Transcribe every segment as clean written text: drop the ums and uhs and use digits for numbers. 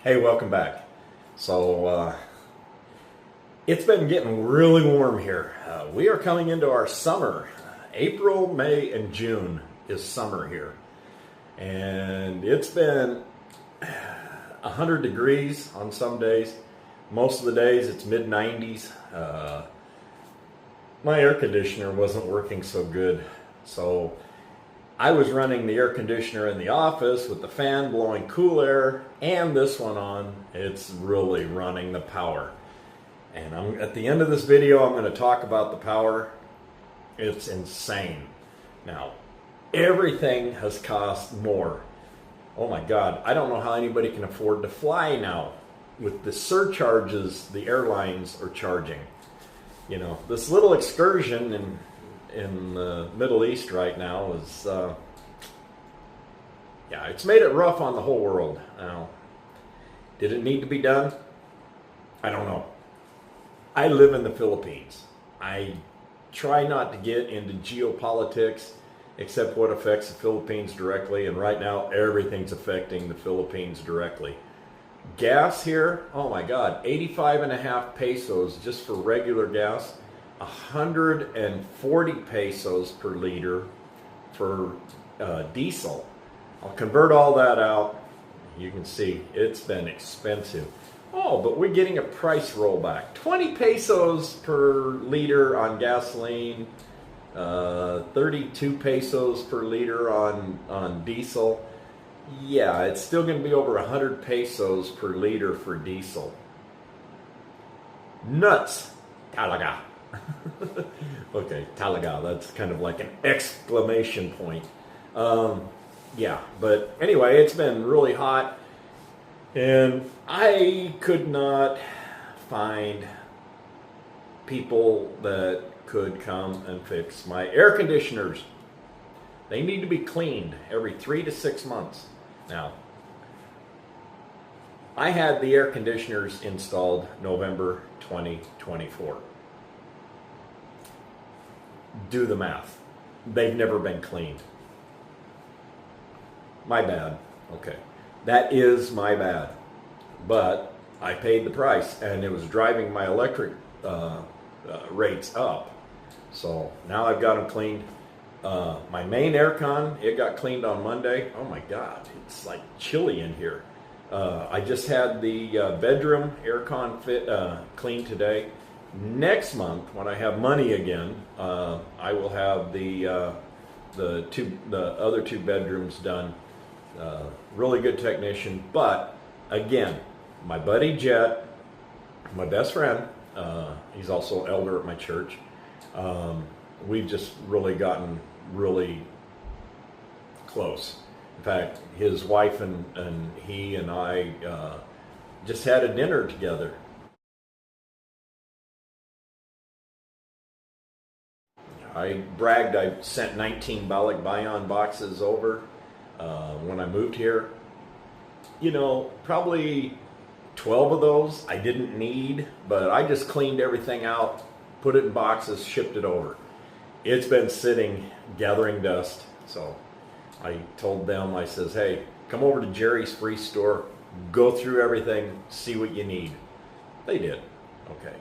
Hey, welcome back. It's been getting really warm here. We are coming into our summer. April, May, and June is summer here. And it's been 100 degrees on some days. Most of the days it's mid 90s. My air conditioner wasn't working so good. So I was running the air conditioner in the office with the fan blowing cool air and this one on. It's really running the power. And at the end of this video, I'm going to talk about the power. It's insane. Now, everything has cost more. Oh my God, I don't know how anybody can afford to fly now with the surcharges the airlines are charging. You know, this little excursion in the Middle East right now is, it's made it rough on the whole world. Now, did it need to be done? I don't know. I live in the Philippines. I try not to get into geopolitics except what affects the Philippines directly, and right now everything's affecting the Philippines directly. Gas here, oh my God, 85.5 pesos just for regular gas, 140 pesos per liter for diesel. I'll convert all that out. You can see it's been expensive. Oh, but we're getting a price rollback. 20 pesos per liter on gasoline, 32 pesos per liter on diesel. Yeah, it's still going to be over 100 pesos per liter for diesel. Nuts. Talaga. Okay, talaga. That's kind of like an exclamation point. But anyway, it's been really hot. And I could not find people that could come and fix my air conditioners. They need to be cleaned every 3 to 6 months. Now, I had the air conditioners installed November 2024. Do the math. They've never been cleaned. My bad. Okay. That is my bad. But I paid the price, and it was driving my electric rates up. So now I've got them cleaned. My main aircon, it got cleaned on Monday. Oh my God, it's like chilly in here. I just had the bedroom aircon cleaned today. Next month, when I have money again, I will have the other two bedrooms done. Really good technician, but again, my buddy Jet, my best friend, he's also elder at my church. We've just really gotten really close. In fact, his wife and he and I just had a dinner together. I bragged I sent 19 Balik Bayan boxes over when I moved here. You know, probably 12 of those I didn't need, but I just cleaned everything out, put it in boxes, shipped it over. It's been sitting, gathering dust. So I told them, I says, hey, come over to Jerry's Free Store, go through everything, see what you need. They did. Okay.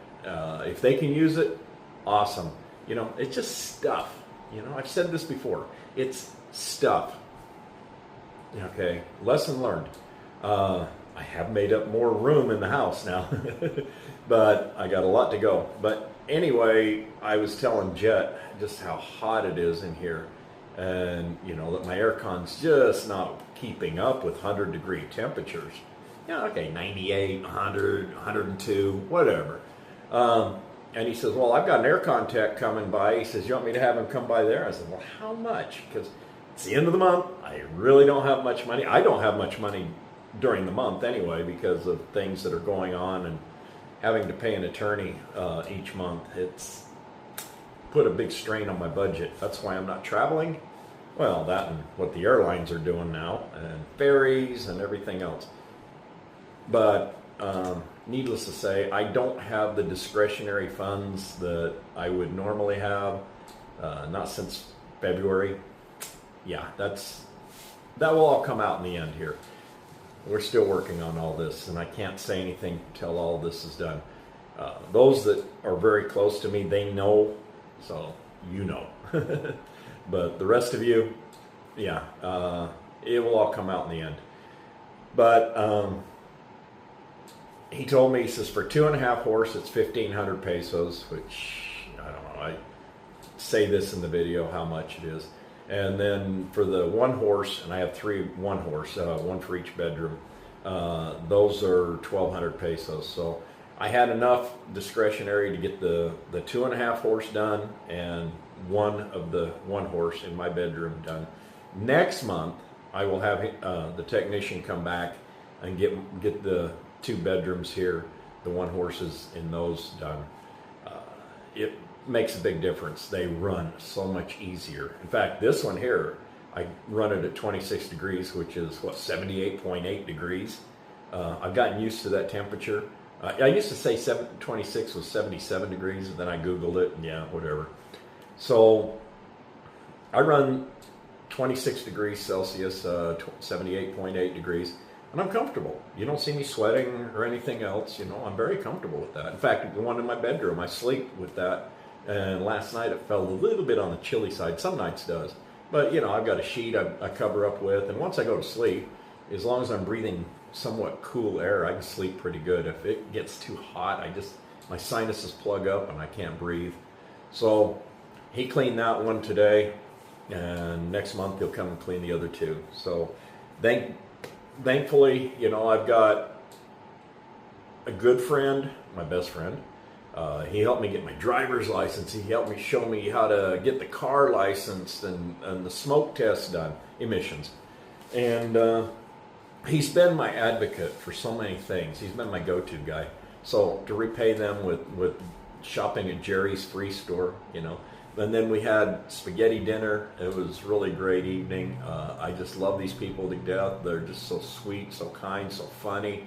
If they can use it, awesome. You know, it's just stuff. You know, I've said this before. It's stuff. Okay. Lesson learned. I have made up more room in the house now, but I got a lot to go. But anyway, I was telling Jet just how hot it is in here, and you know that my aircon's just not keeping up with 100-degree temperatures. Yeah, okay, 98, 100, 102, whatever. And he says, well, I've got an aircon tech coming by. He says, you want me to have him come by there? I said, well, how much? Because it's the end of the month. I really don't have much money. I don't have much money during the month anyway because of things that are going on and having to pay an attorney each month. It's put a big strain on my budget. That's why I'm not traveling. Well, that and what the airlines are doing now, and ferries and everything else. But needless to say, I don't have the discretionary funds that I would normally have, not since February. Yeah, that will all come out in the end here. we're still working on all this, and I can't say anything until all this is done. Those that are very close to me, they know, so you know. But the rest of you, yeah, it will all come out in the end. But he told me, he says, for 2.5 horse, it's 1,500 pesos, which, I don't know, I say this in the video, how much it is. And then for the 1 horse, and I have 3 1 horse, one for each bedroom, those are 1,200 pesos. So I had enough discretionary to get the 2.5 horse done and one of the 1 horse in my bedroom done. Next month, I will have the technician come back and get the 2 bedrooms here, the 1 horses in those done. It makes a big difference. They run so much easier. In fact, this one here, I run it at 26 degrees, which is what, 78.8 degrees. I've gotten used to that temperature. I used to say 26 was 77 degrees, and then I Googled it, and yeah, whatever. So I run 26 degrees Celsius, 78.8 degrees, and I'm comfortable. You don't see me sweating or anything else. You know, I'm very comfortable with that. In fact, the one in my bedroom, I sleep with that. And last night it felt a little bit on the chilly side. Some nights does. But, you know, I've got a sheet I cover up with. And once I go to sleep, as long as I'm breathing somewhat cool air, I can sleep pretty good. If it gets too hot, my sinuses plug up and I can't breathe. So he cleaned that one today. And next month he'll come and clean the other 2. So thankfully, you know, I've got a good friend, my best friend. He helped me get my driver's license. He helped me show me how to get the car licensed and the smoke test done, emissions. And he's been my advocate for so many things. He's been my go-to guy. So to repay them with shopping at Jerry's Free Store, you know. And then we had spaghetti dinner. It was a really great evening. I just love these people to death. They're just so sweet, so kind, so funny.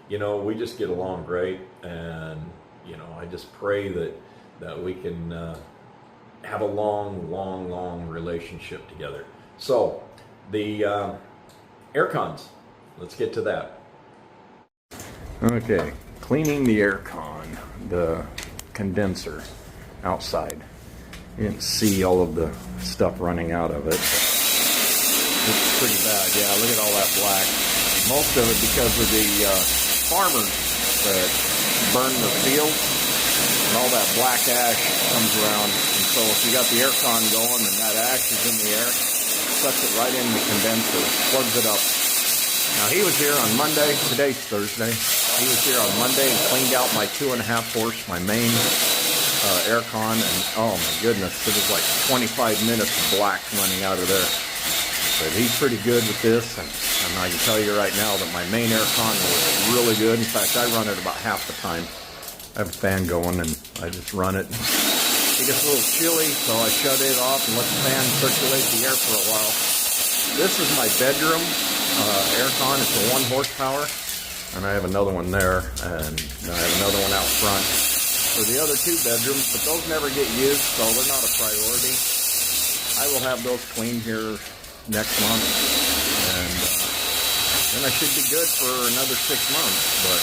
You know, we just get along great. And you know, I just pray that we can have a long relationship together. So, the air cons, let's get to that. Okay, cleaning the air con, the condenser outside. You can see all of the stuff running out of it. It's pretty bad, yeah, look at all that black. Most of it because of the farmers that burn the field, and all that black ash comes around. And so if you got the air con going and that ash is in the air, it sucks it right in the condenser, plugs it up. Now he was here on Monday, today's Thursday, he was here on Monday and cleaned out my 2.5 horse, my main air con, and oh my goodness, it was like 25 minutes of black running out of there. But he's pretty good with this, and I can tell you right now that my main air con was really good. In fact, I run it about half the time. I have a fan going, and I just run it. It gets a little chilly, so I shut it off and let the fan circulate the air for a while. This is my bedroom air con. It's a 1 horsepower, and I have another one there, and I have another one out front for the other 2 bedrooms, but those never get used, so they're not a priority. I will have those cleaned here next month, and then I should be good for another 6 months. But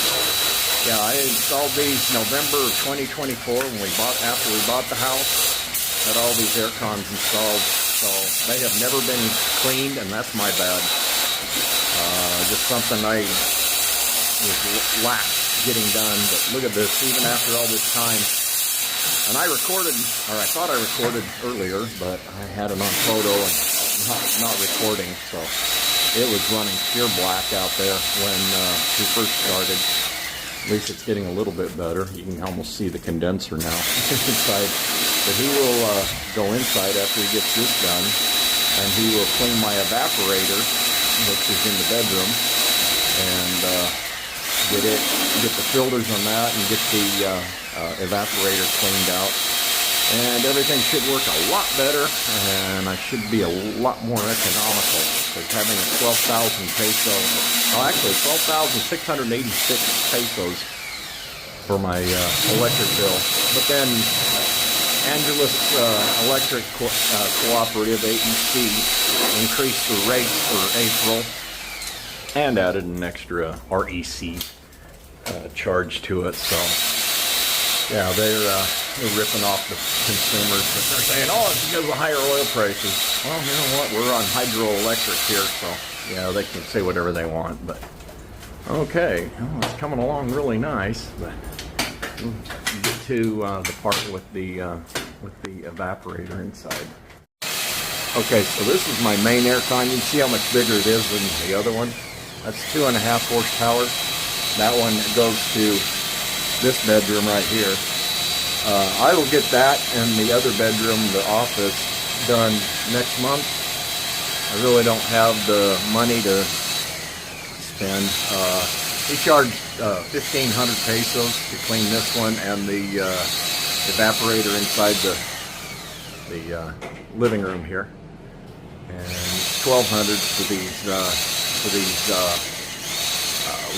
yeah, I installed these November of 2024 after we bought the house. Had all these air cons installed, so they have never been cleaned, and that's my bad. Just something I was lax getting done. But look at this, even after all this time. And I recorded, or I thought I recorded earlier, but I had it on photo and not recording, so it was running pure black out there when he first started. At least it's getting a little bit better. You can almost see the condenser now inside. But he will go inside after he gets this done, and he will clean my evaporator, which is in the bedroom, and get the filters on that and get the evaporator cleaned out. And everything should work a lot better, and I should be a lot more economical, because having a 12,000 peso, well actually 12,686 pesos for my electric bill. But then Angeles Electric Cooperative, AEC, increased the rates for April, and added an extra REC charge to it. So yeah, they're ripping off the consumers, but they're saying, oh, it's because of higher oil prices. Well, you know what? We're on hydroelectric here, so yeah, they can say whatever they want. But okay, well, it's coming along really nice. But we'll get to the part with the evaporator inside. Okay, so this is my main air con. You can see how much bigger it is than the other one. That's 2.5 horsepower. That one goes to this bedroom right here. I will get that and the other bedroom, the office, done next month. I really don't have the money to spend. He charged 1,500 pesos to clean this one and the evaporator inside the living room here. And 1,200 for these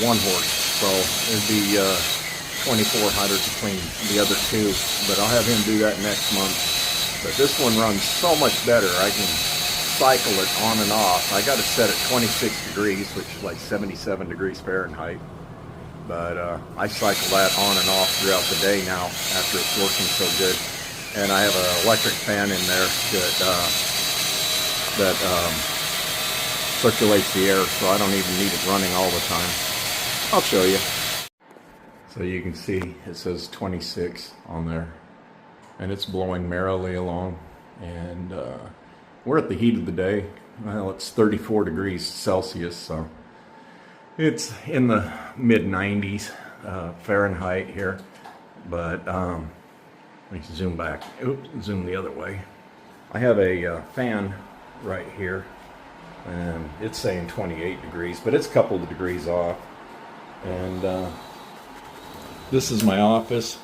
one horse. So it'd be 2,400 to clean the other two. But I'll have him do that next month. But this one runs so much better. I can cycle it on and off. I got it set at 26 degrees, which is like 77 degrees Fahrenheit. But I cycle that on and off throughout the day now after it's working so good. And I have an electric fan in there that circulates the air, so I don't even need it running all the time. I'll show you. So you can see it says 26 on there, and it's blowing merrily along. And we're at the heat of the day. Well, it's 34 degrees Celsius, so it's in the mid 90s Fahrenheit here. But let me zoom back. Oops, zoom the other way. I have a fan right here, and it's saying 28 degrees, but it's a couple of degrees off. And this is my office.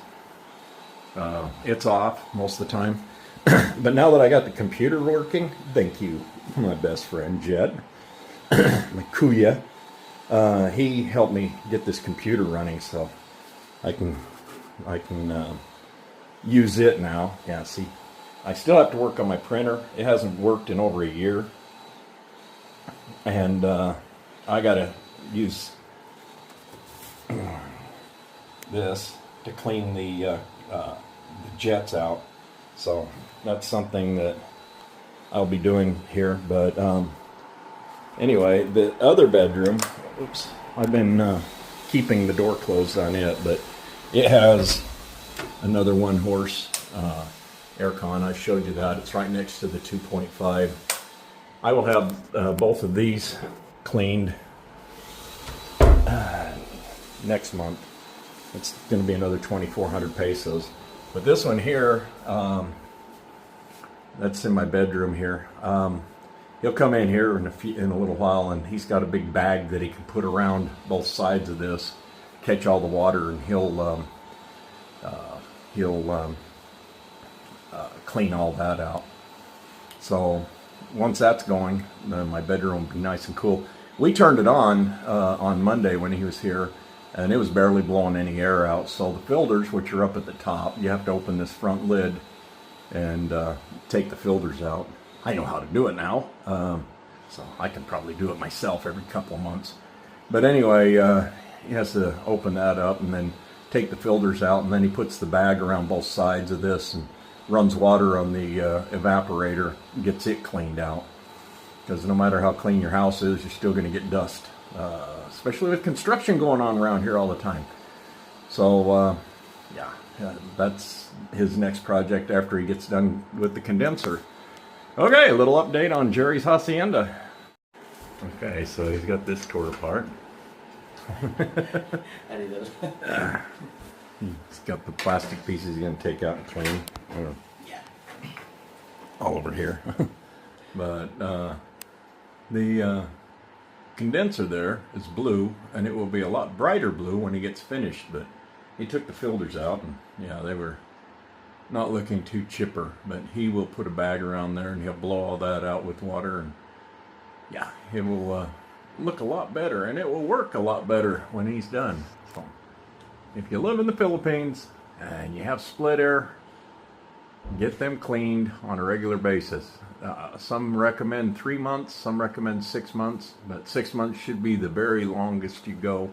It's off most of the time. But now that I got the computer working, thank you, my best friend Jed Makuya. He helped me get this computer running, so I can use it now. Yeah, see, I still have to work on my printer. It hasn't worked in over a year, and I gotta use this to clean the jets out. So that's something that I'll be doing here. But anyway, the other bedroom, oops, I've been keeping the door closed on it, but it has another one horse aircon. I showed you that. It's right next to the 2.5. I will have both of these cleaned next month. It's going to be another 2,400 pesos. But this one here, that's in my bedroom here. He'll come in here in a little while, and he's got a big bag that he can put around both sides of this, catch all the water, and he'll clean all that out. So once that's going, then my bedroom will be nice and cool. We turned it on Monday when he was here, and it was barely blowing any air out. So the filters, which are up at the top, you have to open this front lid and take the filters out. I know how to do it now, so I can probably do it myself every couple of months. But anyway, he has to open that up and then take the filters out, and then he puts the bag around both sides of this and runs water on the evaporator, gets it cleaned out. Because no matter how clean your house is, you're still going to get dust, especially with construction going on around here all the time. So yeah, that's his next project after he gets done with the condenser. Okay, a little update on Jerry's hacienda. Okay, so he's got this tore apart. He's got the plastic pieces he's going to take out and clean. Yeah. All over here. But the condenser there is blue, and it will be a lot brighter blue when he gets finished. But he took the filters out, and yeah, they were not looking too chipper. But he will put a bag around there, and he'll blow all that out with water, and yeah, it will look a lot better, and it will work a lot better when he's done. So if you live in the Philippines and you have split air Get them cleaned on a regular basis. Some recommend 3 months, some recommend 6 months, but 6 months should be the very longest you go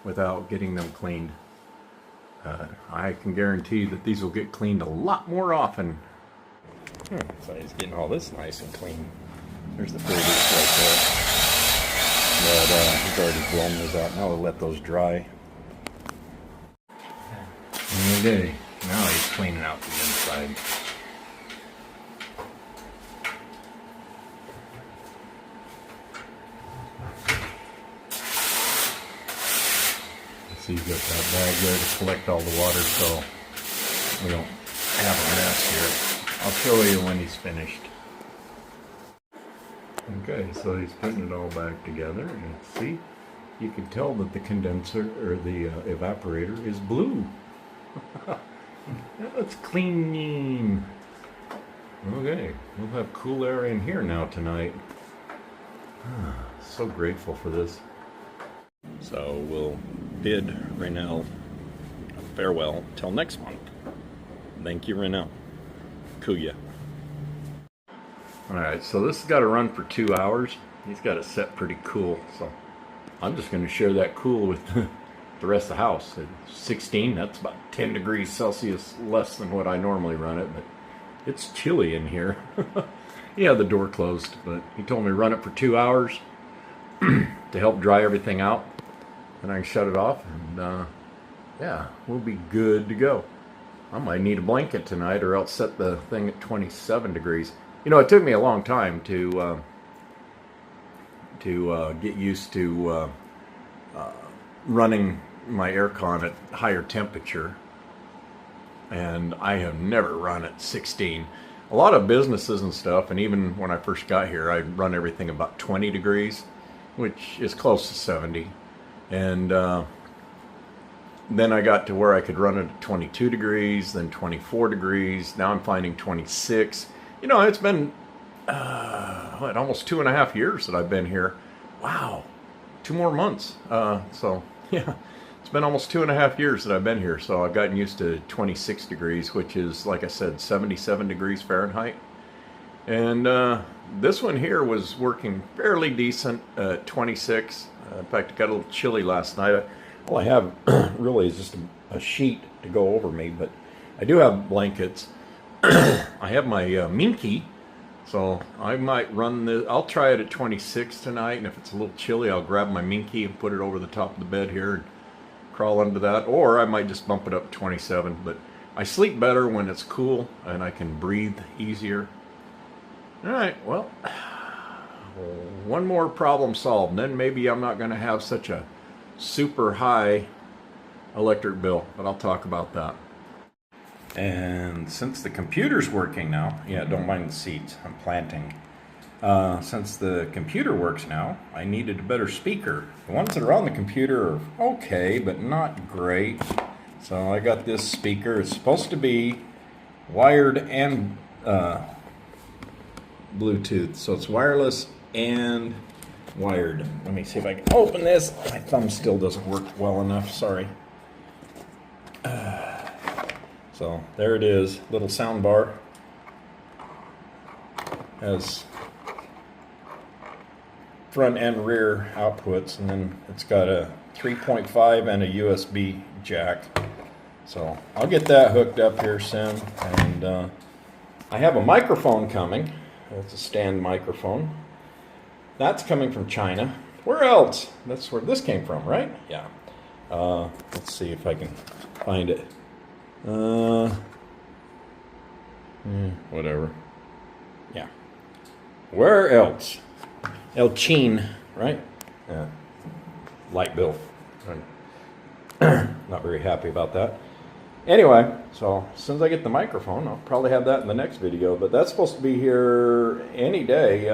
without getting them cleaned. I can guarantee that these will get cleaned a lot more often. So he's getting all this nice and clean. There's the filters right there. But he's already blown those out. Now we'll let those dry. Okay, now he's cleaning out the inside. So you've got that bag there to collect all the water so we don't have a mess here. I'll show you when he's finished. Okay, so he's putting it all back together, and see, you can tell that the condenser or the evaporator is blue. That's clean. Okay, we'll have cool air in here now tonight. So grateful for this. So we'll bid Raynell farewell till next month. Thank you, Raynell. Kuya. Alright, so this has got to run for 2 hours. He's got it set pretty cool, so I'm just going to share that cool with the rest of the house. At 16, that's about 10 degrees Celsius less than what I normally run it, but it's chilly in here. Yeah, the door closed, but he told me run it for 2 hours to help dry everything out, and I can shut it off, and yeah, we'll be good to go. I might need a blanket tonight, or else set the thing at 27 degrees. You know, it took me a long time to get used to running my aircon at higher temperature, and I have never run at 16. A lot of businesses and stuff, and even when I first got here, I run everything about 20 degrees, which is close to 70. And then I got to where I could run it at 22 degrees, then 24 degrees. Now I'm finding 26. You know, it's been almost 2.5 years that I've been here. Wow, 2 more months. So yeah, it's been almost 2.5 years that I've been here. So I've gotten used to 26 degrees, which is, like I said, 77 degrees Fahrenheit. And this one here was working fairly decent at 26. In fact, it got a little chilly last night. All I have really is just a sheet to go over me, but I do have blankets. I have my Minky, so I might run this. I'll try it at 26 tonight, and if it's a little chilly, I'll grab my Minky and put it over the top of the bed here and crawl under that, or I might just bump it up to 27. But I sleep better when it's cool, and I can breathe easier. All right, well, one more problem solved, and then maybe I'm not going to have such a super high electric bill, but I'll talk about that. And since the computer's working now, yeah, don't mind the seats, I'm planting. Since the computer works now, I needed a better speaker. The ones that are on the computer are okay, but not great. So I got this speaker. It's supposed to be wired and Bluetooth. So it's wireless and wired. Let me see if I can open this. My thumb still doesn't work well enough, sorry. So there it is, little sound bar. Has front and rear outputs, and then it's got a 3.5 and a USB jack. So I'll get that hooked up here soon. And I have a microphone coming. It's a stand microphone. That's coming from China. Where else? That's where this came from, right? Yeah. Let's see if I can find it. Whatever. Yeah. Where else? El Chin, right? Yeah. Light bill. Not very happy about that. Anyway, so as soon as I get the microphone, I'll probably have that in the next video. But that's supposed to be here any day.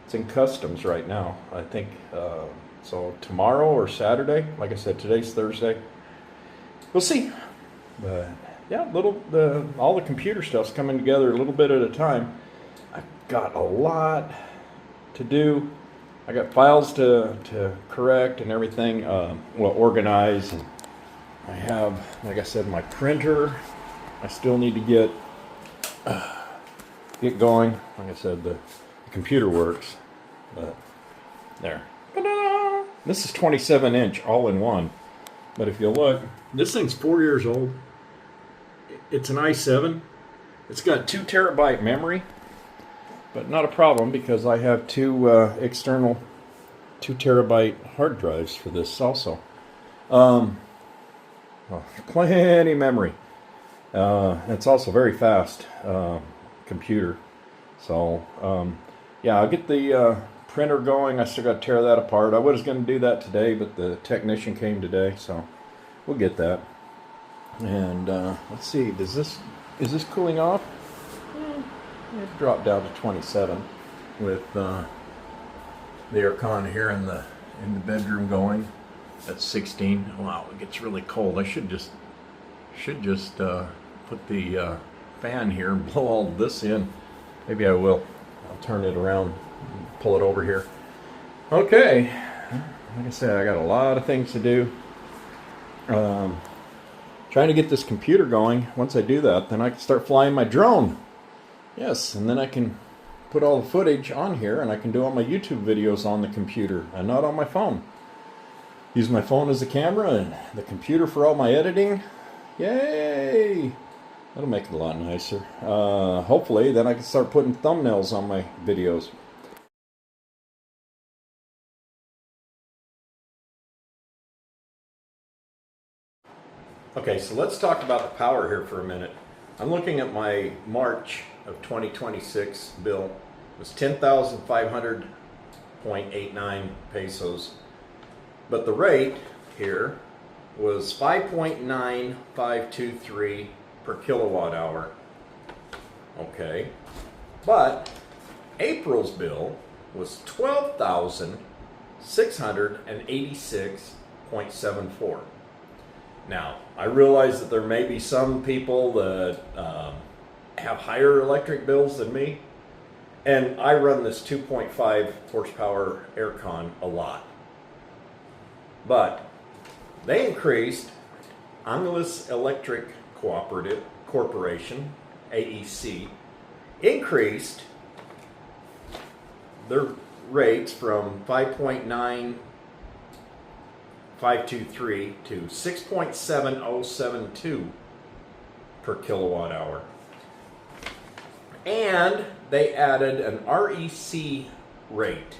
It's in customs right now, I think. So tomorrow or Saturday. Like I said, today's Thursday. We'll see. But yeah, all the computer stuff's coming together a little bit at a time. I've got a lot to do. I got files to correct and everything, organize. And I have, like I said, my printer I still need to get going. Like I said, the computer works, but there. Ta-da! This is 27-inch all-in-one. But if you look, this thing's 4 years old. It's an i7. It's got 2 terabyte memory, but not a problem because I have two external 2 terabyte hard drives for this also. Well, plenty memory. It's also very fast computer. So yeah, I'll get the printer going. I still got to tear that apart. I was going to do that today, but the technician came today, so we'll get that. And let's see, is this cooling off? It dropped down to 27 with the aircon here in the bedroom going. That's 16. Wow, it gets really cold. I should just put the fan here and blow all this in. Maybe I will. I'll turn it around, pull it over here. Okay, like I said, I got a lot of things to do. Trying to get this computer going. Once I do that, then I can start flying my drone. Yes, and then I can put all the footage on here, and I can do all my YouTube videos on the computer and not on my phone. Use my phone as a camera and the computer for all my editing. Yay! That'll make it a lot nicer. Hopefully, then I can start putting thumbnails on my videos. Okay, so let's talk about the power here for a minute. I'm looking at my March of 2026 bill. It was 10,500.89 pesos. But the rate here was 5.9523 per kilowatt hour. Okay. But April's bill was 12,686.74. Now, I realize that there may be some people that have higher electric bills than me, and I run this 2.5 horsepower aircon a lot. But they increased, Angeles Electric Corporation, AEC, increased their rates from 5.9523 to 6.7072 per kilowatt hour. And they added an REC rate.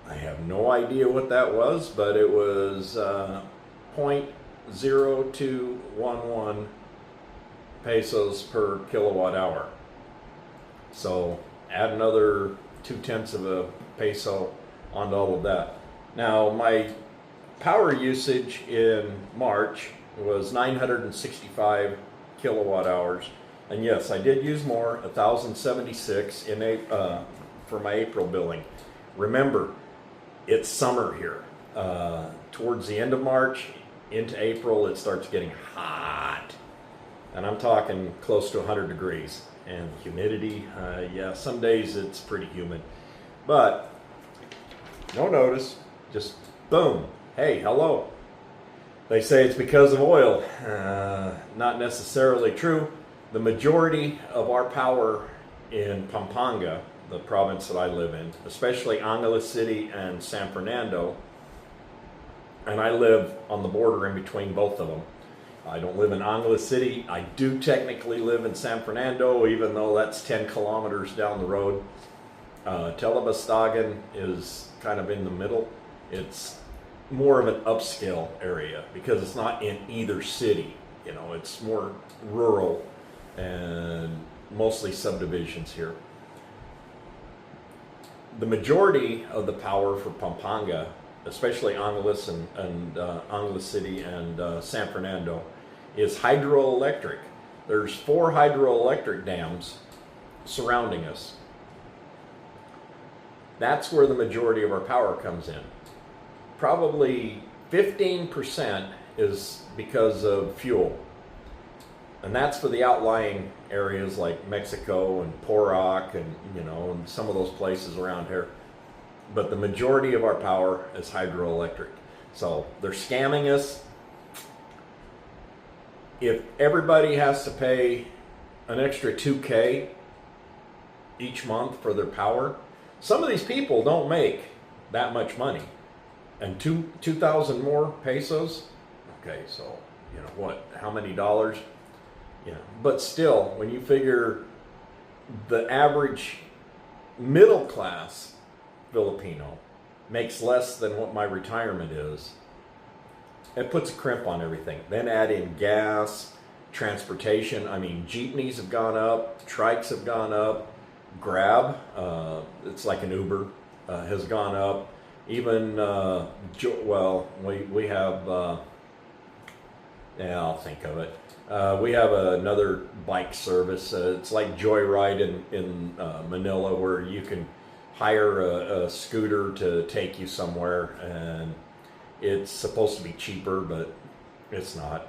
I have no idea what that was, but it was 0.0211 pesos per kilowatt hour. So add another 0.2 of a peso onto all of that. Now my power usage in March was 965 kilowatt hours. And yes, I did use more, 1,076 for my April billing. Remember, it's summer here. Towards the end of March into April, it starts getting hot. And I'm talking close to 100 degrees. And humidity, yeah, some days it's pretty humid. But no notice, just boom. Hey, hello. They say it's because of oil. Not necessarily true. The majority of our power in Pampanga, the province that I live in, especially Angeles City and San Fernando, and I live on the border in between both of them. I don't live in Angeles City. I do technically live in San Fernando, even though that's 10 kilometers down the road. Telebastagan is kind of in the middle. It's more of an upscale area because it's not in either city. You know, it's more rural and mostly subdivisions here. The majority of the power for Pampanga, especially Angeles and Angeles City and San Fernando, is hydroelectric. There's 4 hydroelectric dams surrounding us. That's where the majority of our power comes in. Probably 15% is because of fuel. And that's for the outlying areas like Mexico and Porac and, you know, and some of those places around here. But the majority of our power is hydroelectric. So they're scamming us. if everybody has to pay an extra 2K each month for their power, some of these people don't make that much money. And 2,000 more pesos? Okay, so, you know, what, how many dollars? You know, but still, when you figure the average middle class Filipino makes less than what my retirement is, it puts a crimp on everything. Then add in gas, transportation. I mean, jeepneys have gone up, trikes have gone up, Grab, it's like an Uber, has gone up. Even, well, we have, yeah, I'll think of it. We have another bike service. It's like Joyride in Manila, where you can hire a scooter to take you somewhere, and it's supposed to be cheaper, but it's not.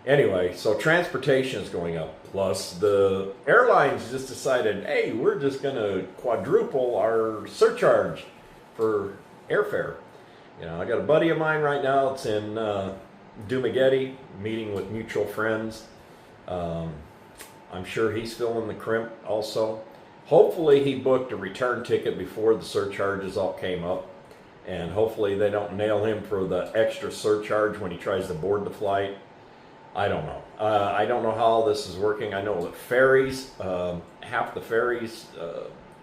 Anyway, so transportation is going up. Plus, the airlines just decided, hey, we're just going to quadruple our surcharge for airfare. You know, I got a buddy of mine right now. It's in Dumaguete, meeting with mutual friends. I'm sure he's feeling the crimp also. Hopefully he booked a return ticket before the surcharges all came up, and hopefully they don't nail him for the extra surcharge when he tries to board the flight. I don't know. I don't know how this is working. I know that ferries, half the ferries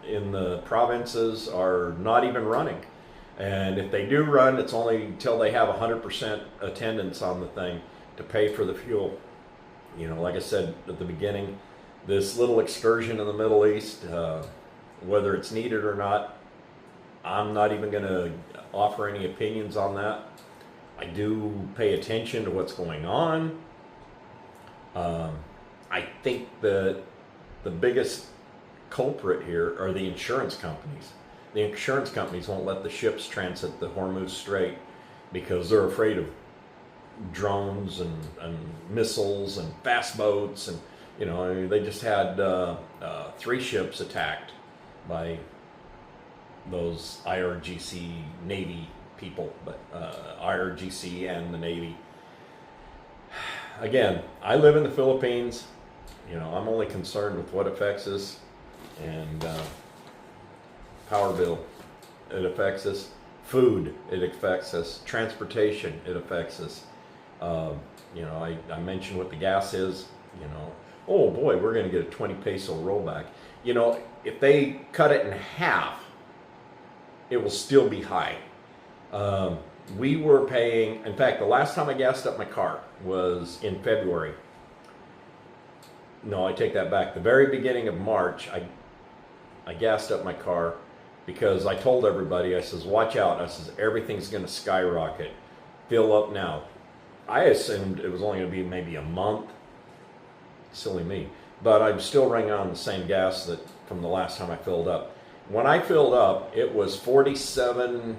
in the provinces are not even running. And if they do run, it's only until they have 100% attendance on the thing to pay for the fuel. You know, like I said at the beginning, this little excursion in the Middle East, whether it's needed or not, I'm not even going to offer any opinions on that. I do pay attention to what's going on. I think that the biggest culprit here are the insurance companies. The insurance companies won't let the ships transit the Hormuz Strait because they're afraid of drones and missiles and fast boats. And, you know, they just had 3 ships attacked by those IRGC Navy people, but IRGC and the Navy. Again, I live in the Philippines. You know, I'm only concerned with what affects us, and power bill, it affects us. Food, it affects us. Transportation, it affects us. You know, I mentioned what the gas is. You know, oh boy, we're going to get a 20 peso rollback. You know, if they cut it in half, it will still be high. We were paying, in fact, the last time I gassed up my car was in February. No, I take that back. The very beginning of March, I gassed up my car because I told everybody, I says, watch out. I says, everything's going to skyrocket. Fill up now. I assumed it was only going to be maybe a month. Silly me. But I'm still running on the same gas that from the last time I filled up. When I filled up, it was 47...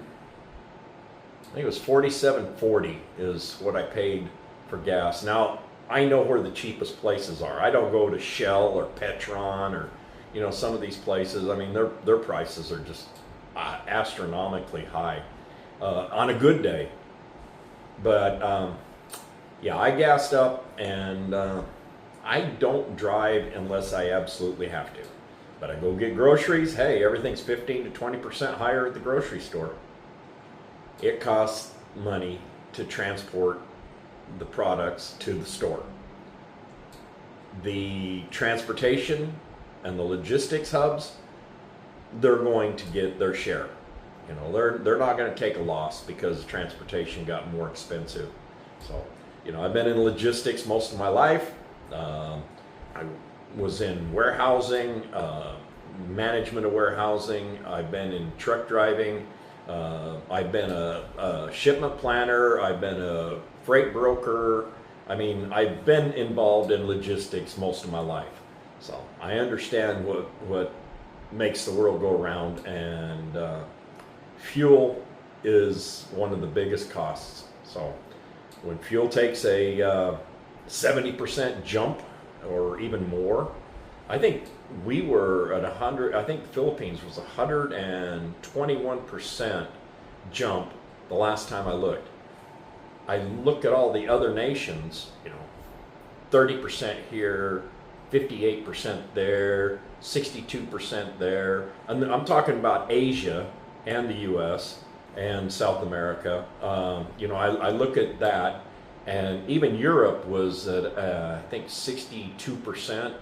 I think it was 47.40 is what I paid for gas. Now, I know where the cheapest places are. I don't go to Shell or Petron or, you know, some of these places. I mean, their prices are just astronomically high on a good day. But, yeah, I gassed up, and I don't drive unless I absolutely have to. But I go get groceries. Hey, everything's 15 to 20% higher at the grocery store. It costs money to transport the products to the store. The transportation and the logistics hubs, they're going to get their share. You know, they're not going to take a loss because transportation got more expensive. So, you know, I've been in logistics most of my life. I was in warehousing, management of warehousing. I've been in truck driving. I've been a shipment planner. I've been a freight broker. I mean, I've been involved in logistics most of my life. So I understand what makes the world go around, and fuel is one of the biggest costs. So when fuel takes a 70% jump or even more, I think we were at 100. I think the Philippines was 121% jump the last time I looked. I look at all the other nations, you know, 30% here, 58% there, 62% there. And I'm talking about Asia and the U.S. and South America. I look at that, and even Europe was at I think 62%.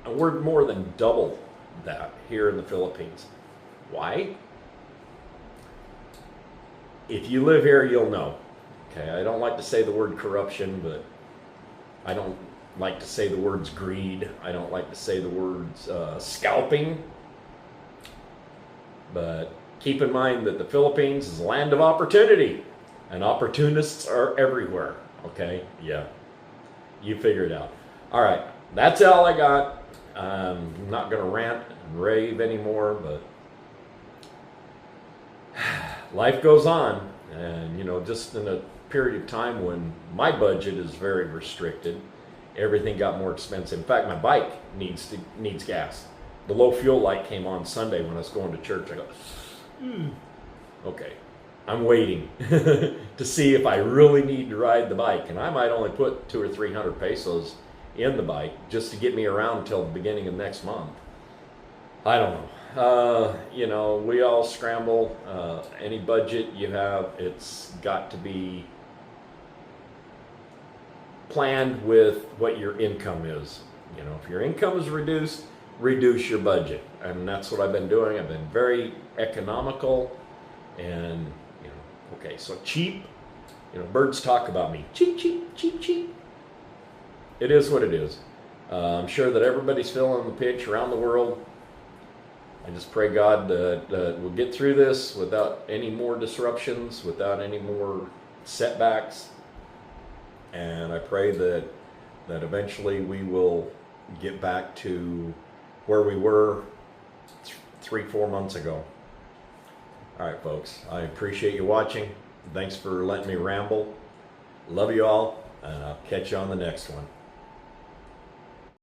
And we're more than double that here in the Philippines. Why? If you live here, you'll know. Okay, I don't like to say the word corruption, but I don't like to say the words greed. I don't like to say the words scalping. But keep in mind that the Philippines is a land of opportunity, and opportunists are everywhere. Okay, yeah, you figure it out. All right, that's all I got. I'm not going to rant and rave anymore, but life goes on. And, just in a period of time when my budget is very restricted, everything got more expensive. In fact, my bike needs gas. The low fuel light came on Sunday when I was going to church. I go, okay, I'm waiting to see if I really need to ride the bike. And I might only put 200 or 300 pesos in the bike just to get me around until the beginning of next month. I don't know. We all scramble. Any budget you have, it's got to be planned with what your income is. If your income is reduced, reduce your budget. And that's what I've been doing. I've been very economical and, okay, so cheap. Birds talk about me. Cheap, cheap, cheap, cheap. It is what it is. I'm sure that everybody's feeling the pinch around the world. I just pray God that we'll get through this without any more disruptions, without any more setbacks. And I pray that eventually we will get back to where we were 3-4 months ago. All right, folks, I appreciate you watching. Thanks for letting me ramble. Love you all, and I'll catch you on the next one.